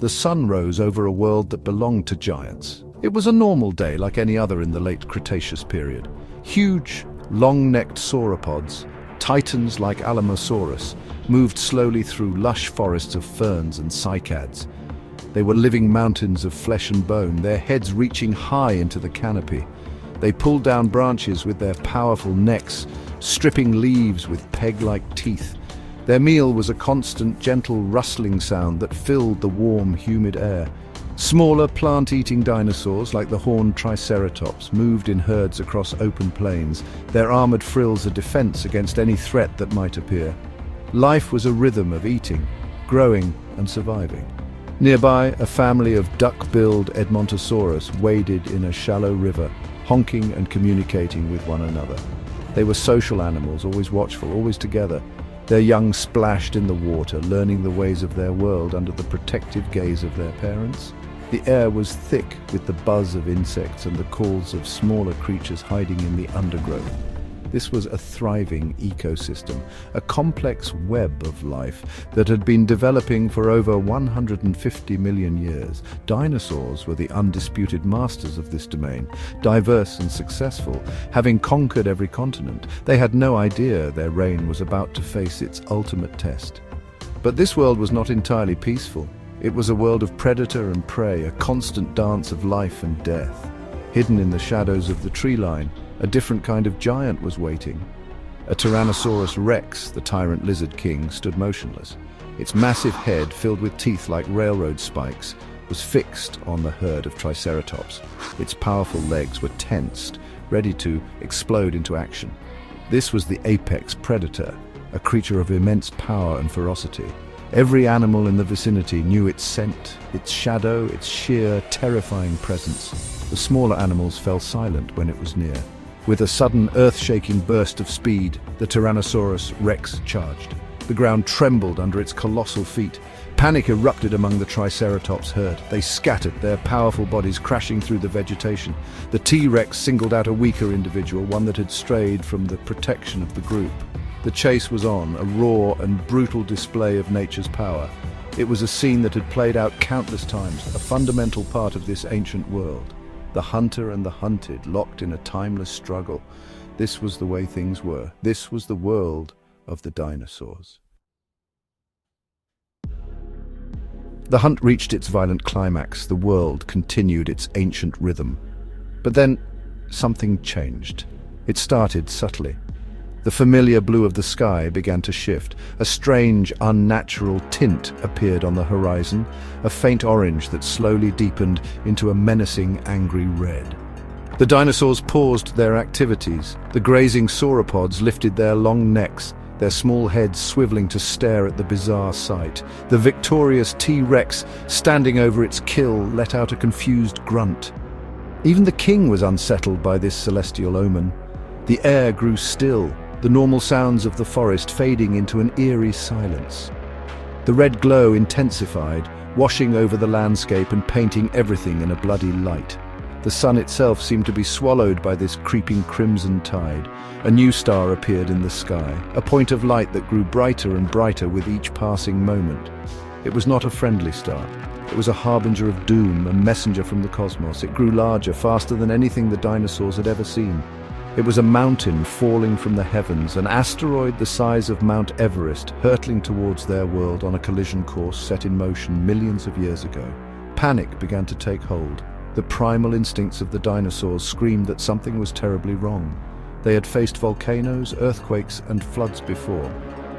The sun rose over a world that belonged to giants. It was a normal day like any other in the late Cretaceous period. Huge, long-necked sauropods, titans like Alamosaurus, moved slowly through lush forests of ferns and cycads. They were living mountains of flesh and bone, their heads reaching high into the canopy. They pulled down branches with their powerful necks, stripping leaves with peg-like teeth. Their meal was a constant, gentle rustling sound that filled the warm, humid air. Smaller plant-eating dinosaurs, like the horned triceratops, moved in herds across open plains, their armored frills a defense against any threat that might appear. Life was a rhythm of eating, growing, and surviving. Nearby, a family of duck-billed Edmontosaurus waded in a shallow river, honking and communicating with one another. They were social animals, always watchful, always together. Their young splashed in the water, learning the ways of their world under the protective gaze of their parents. The air was thick with the buzz of insects and the calls of smaller creatures hiding in the undergrowth. This was a thriving ecosystem, a complex web of life that had been developing for over 150 million years. Dinosaurs were the undisputed masters of this domain, diverse and successful, having conquered every continent. They had no idea their reign was about to face its ultimate test. But this world was not entirely peaceful. It was a world of predator and prey, a constant dance of life and death. Hidden in the shadows of the tree line, a different kind of giant was waiting. A Tyrannosaurus rex, the tyrant lizard king, stood motionless. Its massive head, filled with teeth like railroad spikes, was fixed on the herd of triceratops. Its powerful legs were tensed, ready to explode into action. This was the apex predator, a creature of immense power and ferocity. Every animal in the vicinity knew its scent, its shadow, its sheer, terrifying presence. The smaller animals fell silent when it was near. With a sudden, earth-shaking burst of speed, the Tyrannosaurus rex charged. The ground trembled under its colossal feet. Panic erupted among the Triceratops herd. They scattered, their powerful bodies crashing through the vegetation. The T-Rex singled out a weaker individual, one that had strayed from the protection of the group. The chase was on, a raw and brutal display of nature's power. It was a scene that had played out countless times, a fundamental part of this ancient world. The hunter and the hunted, locked in a timeless struggle. This was the way things were. This was the world of the dinosaurs. The hunt reached its violent climax. The world continued its ancient rhythm. But then, something changed. It started subtly. The familiar blue of the sky began to shift. A strange, unnatural tint appeared on the horizon, a faint orange that slowly deepened into a menacing, angry red. The dinosaurs paused their activities. The grazing sauropods lifted their long necks, their small heads swiveling to stare at the bizarre sight. The victorious T-Rex, standing over its kill, let out a confused grunt. Even the king was unsettled by this celestial omen. The air grew still, the normal sounds of the forest fading into an eerie silence. The red glow intensified, washing over the landscape and painting everything in a bloody light. The sun itself seemed to be swallowed by this creeping crimson tide. A new star appeared in the sky, a point of light that grew brighter and brighter with each passing moment. It was not a friendly star. It was a harbinger of doom, a messenger from the cosmos. It grew larger, faster than anything the dinosaurs had ever seen. It was a mountain falling from the heavens, an asteroid the size of Mount Everest, hurtling towards their world on a collision course set in motion millions of years ago. Panic began to take hold. The primal instincts of the dinosaurs screamed that something was terribly wrong. They had faced volcanoes, earthquakes, and floods before.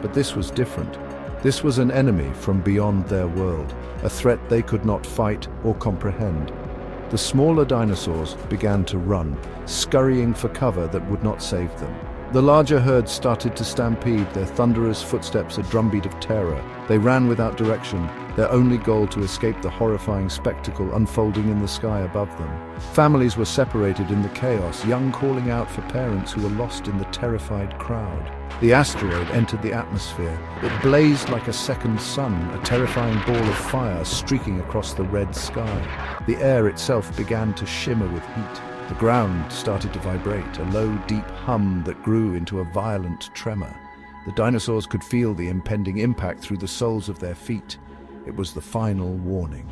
But this was different. This was an enemy from beyond their world, a threat they could not fight or comprehend. The smaller dinosaurs began to run, scurrying for cover that would not save them. The larger herds started to stampede, their thunderous footsteps a drumbeat of terror. They ran without direction, their only goal to escape the horrifying spectacle unfolding in the sky above them. Families were separated in the chaos, young calling out for parents who were lost in the terrified crowd. The asteroid entered the atmosphere. It blazed like a second sun, a terrifying ball of fire streaking across the red sky. The air itself began to shimmer with heat. The ground started to vibrate, a low, deep hum that grew into a violent tremor. The dinosaurs could feel the impending impact through the soles of their feet. It was the final warning.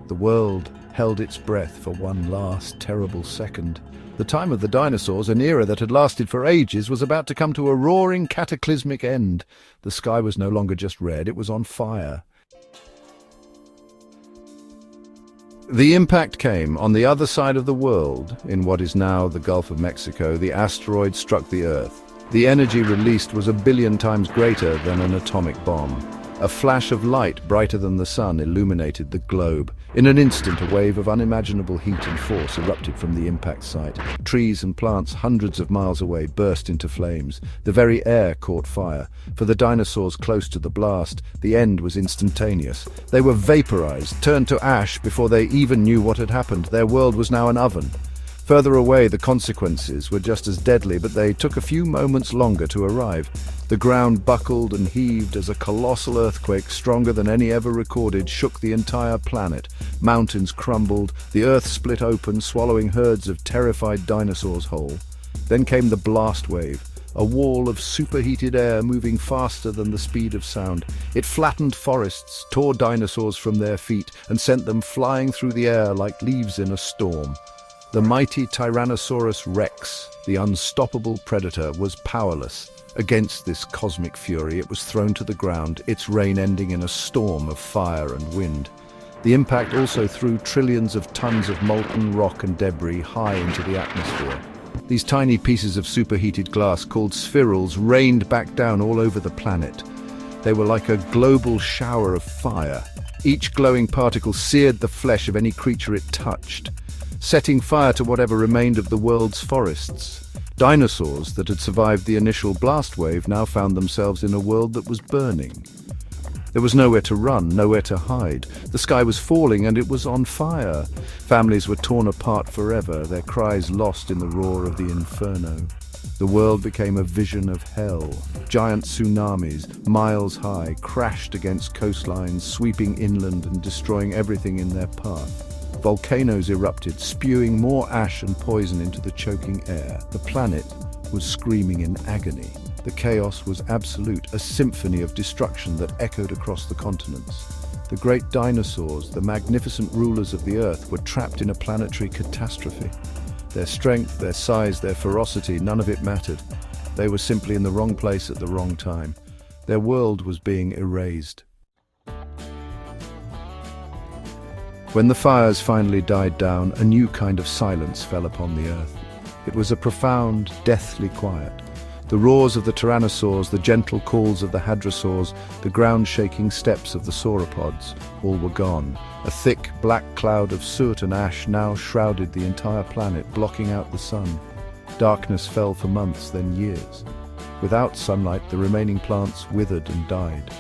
The world held its breath for one last terrible second. The time of the dinosaurs, an era that had lasted for ages, was about to come to a roaring, cataclysmic end. The sky was no longer just red, it was on fire. The impact came on the other side of the world. In what is now the Gulf of Mexico, the asteroid struck the Earth. The energy released was 1 billion times greater than an atomic bomb. A flash of light brighter than the sun illuminated the globe. In an instant, a wave of unimaginable heat and force erupted from the impact site. Trees and plants hundreds of miles away burst into flames. The very air caught fire. For the dinosaurs close to the blast, the end was instantaneous. They were vaporized, turned to ash before they even knew what had happened. Their world was now an oven. Further away, the consequences were just as deadly, but they took a few moments longer to arrive. The ground buckled and heaved as a colossal earthquake, stronger than any ever recorded, shook the entire planet. Mountains crumbled, the earth split open, swallowing herds of terrified dinosaurs whole. Then came the blast wave, a wall of superheated air moving faster than the speed of sound. It flattened forests, tore dinosaurs from their feet, and sent them flying through the air like leaves in a storm. The mighty Tyrannosaurus Rex, the unstoppable predator, was powerless. Against this cosmic fury, it was thrown to the ground, its reign ending in a storm of fire and wind. The impact also threw trillions of tons of molten rock and debris high into the atmosphere. These tiny pieces of superheated glass, called spherules, rained back down all over the planet. They were like a global shower of fire. Each glowing particle seared the flesh of any creature it touched, setting fire to whatever remained of the world's forests. Dinosaurs that had survived the initial blast wave now found themselves in a world that was burning. There was nowhere to run, nowhere to hide. The sky was falling and it was on fire. Families were torn apart forever, their cries lost in the roar of the inferno. The world became a vision of hell. Giant tsunamis, miles high, crashed against coastlines, sweeping inland and destroying everything in their path. Volcanoes erupted, spewing more ash and poison into the choking air. The planet was screaming in agony. The chaos was absolute, a symphony of destruction that echoed across the continents. The great dinosaurs, the magnificent rulers of the Earth, were trapped in a planetary catastrophe. Their strength, their size, their ferocity, none of it mattered. They were simply in the wrong place at the wrong time. Their world was being erased. When the fires finally died down, a new kind of silence fell upon the earth. It was a profound, deathly quiet. The roars of the tyrannosaurs, the gentle calls of the hadrosaurs, the ground-shaking steps of the sauropods, all were gone. A thick, black cloud of soot and ash now shrouded the entire planet, blocking out the sun. Darkness fell for months, then years. Without sunlight, the remaining plants withered and died.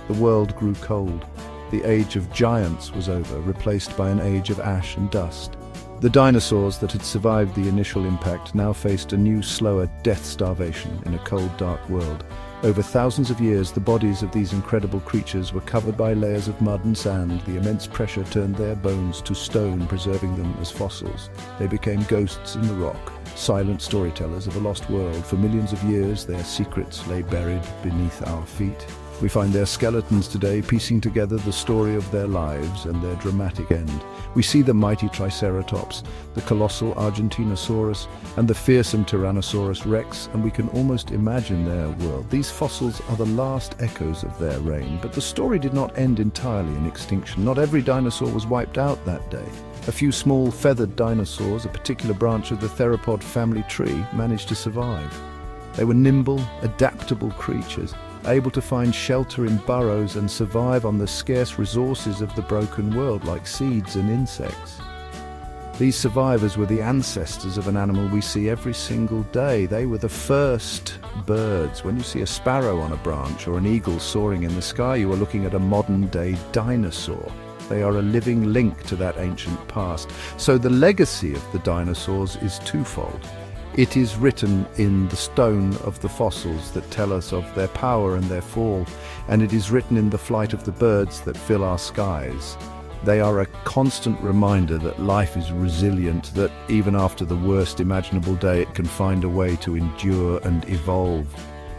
The world grew cold. The age of giants was over, replaced by an age of ash and dust. The dinosaurs that had survived the initial impact now faced a new, slower death starvation in a cold, dark world. Over thousands of years, the bodies of these incredible creatures were covered by layers of mud and sand. The immense pressure turned their bones to stone, preserving them as fossils. They became ghosts in the rock, silent storytellers of a lost world. For millions of years, their secrets lay buried beneath our feet. We find their skeletons today, piecing together the story of their lives and their dramatic end. We see the mighty Triceratops, the colossal Argentinosaurus, and the fearsome Tyrannosaurus Rex, and we can almost imagine their world. These fossils are the last echoes of their reign, but the story did not end entirely in extinction. Not every dinosaur was wiped out that day. A few small feathered dinosaurs, a particular branch of the theropod family tree, managed to survive. They were nimble, adaptable creatures, able to find shelter in burrows and survive on the scarce resources of the broken world like seeds and insects. These survivors were the ancestors of an animal we see every single day. They were the first birds. When you see a sparrow on a branch or an eagle soaring in the sky, you are looking at a modern-day dinosaur. They are a living link to that ancient past. So the legacy of the dinosaurs is twofold. It is written in the stone of the fossils that tell us of their power and their fall, and it is written in the flight of the birds that fill our skies. They are a constant reminder that life is resilient, that even after the worst imaginable day, it can find a way to endure and evolve.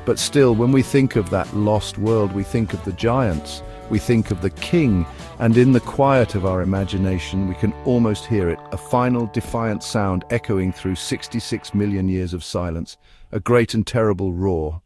But still, when we think of that lost world, we think of the giants. We think of the king, and in the quiet of our imagination, we can almost hear it, a final, defiant sound echoing through 66 million years of silence, a great and terrible roar.